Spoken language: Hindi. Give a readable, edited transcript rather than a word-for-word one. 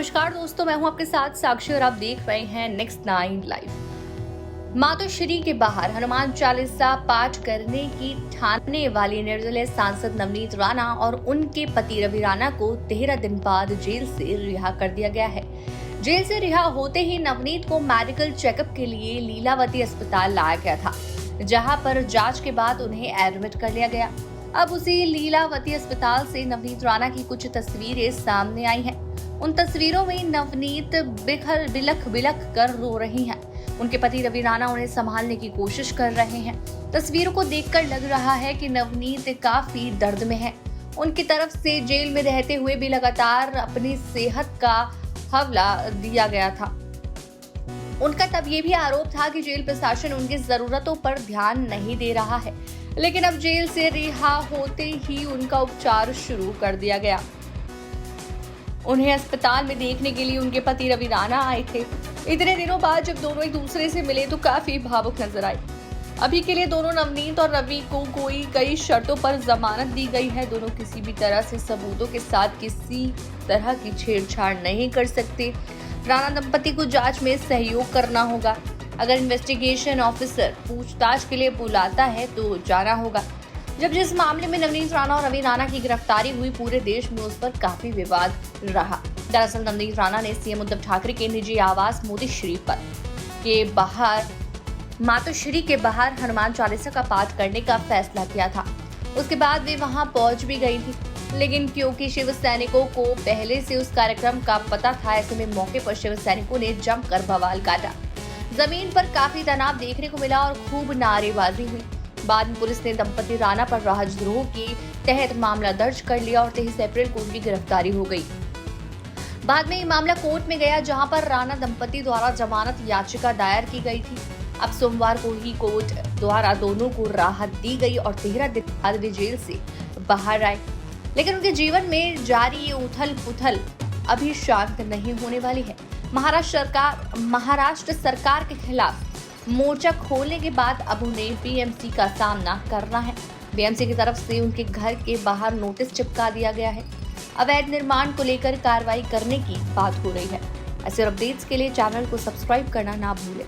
नमस्कार दोस्तों, मैं हूं आपके साथ साक्षी और आप देख रहे हैं नेक्स्ट 9 लाइव। मातोश्री के बाहर हनुमान चालीसा पाठ करने की ठानने वाली निर्दलीय सांसद नवनीत राणा और उनके पति रवि राणा को 13 दिन बाद जेल से रिहा कर दिया गया है। जेल से रिहा होते ही नवनीत को मेडिकल चेकअप के लिए लीलावती अस्पताल लाया गया था, जहां पर जांच के बाद उन्हें एडमिट कर लिया गया। अब उसी लीलावती अस्पताल से नवनीत राणा की कुछ तस्वीरें सामने आई हैं। उन तस्वीरों में नवनीत बिलख बिलख कर रो रही हैं। उनके पति रवि राणा उन्हें संभालने की कोशिश कर रहे हैं। तस्वीरों को देखकर लग रहा है कि नवनीत काफी दर्द में है। उनकी तरफ से जेल में रहते हुए भी लगातार अपनी सेहत का हवाला दिया गया था। उनका तब ये भी आरोप था कि जेल प्रशासन उनकी जरूरतों पर ध्यान नहीं दे रहा है, लेकिन अब जेल से रिहा होते ही उनका उपचार शुरू कर दिया गया। उन्हें अस्पताल में देखने के लिए उनके पति रवि राणा आए थे। इतने दिनों बाद जब दोनों एक दूसरे से मिले तो काफी भावुक नजर आए। अभी के लिए दोनों नवनीत और रवि को कई शर्तों पर जमानत दी गई है। दोनों किसी भी तरह से सबूतों के साथ किसी तरह की छेड़छाड़ नहीं कर सकते। राणा दंपति को जांच में सहयोग करना होगा। अगर इन्वेस्टिगेशन ऑफिसर पूछताछ के लिए बुलाता है तो जाना होगा। जब जिस मामले में नवनीत राणा और रवि राणा की गिरफ्तारी हुई, पूरे देश में उस पर काफी विवाद रहा। दरअसल नवनीत राणा ने सीएम उद्धव ठाकरे के निजी आवास मोतीश्री के बाहर मातोश्री के बाहर हनुमान चालीसा का पाठ करने का फैसला किया था। उसके बाद वे वहां पहुंच भी गई थी, लेकिन क्योंकि शिव सैनिकों को पहले से उस कार्यक्रम का पता था, ऐसे में मौके पर शिव सैनिकों ने जमकर बवाल काटा। जमीन पर काफी तनाव देखने को मिला और खूब नारेबाजी हुई। बाद में पुलिस ने दंपति राणा पर राजद्रोह के तहत मामला दर्ज कर लिया और 23 अप्रैल को उनकी गिरफ्तारी हो गई। बाद में ये मामला कोर्ट में गया, जहां पर राणा दंपति द्वारा जमानत याचिका दायर की गई थी। अब सोमवार को ही कोर्ट द्वारा दोनों को राहत दी गई और 13 दिन बाद वे जेल से बाहर आए। लेकिन उनके जीवन में जारी ये उथल पुथल अभी शांत नहीं होने वाली है। महाराष्ट्र सरकार के खिलाफ मोर्चा खोलने के बाद अब उन्हें बीएमसी का सामना करना है। बीएमसी की तरफ से उनके घर के बाहर नोटिस चिपका दिया गया है। अवैध निर्माण को लेकर कार्रवाई करने की बात हो रही है। ऐसे अपडेट्स के लिए चैनल को सब्सक्राइब करना ना भूलें।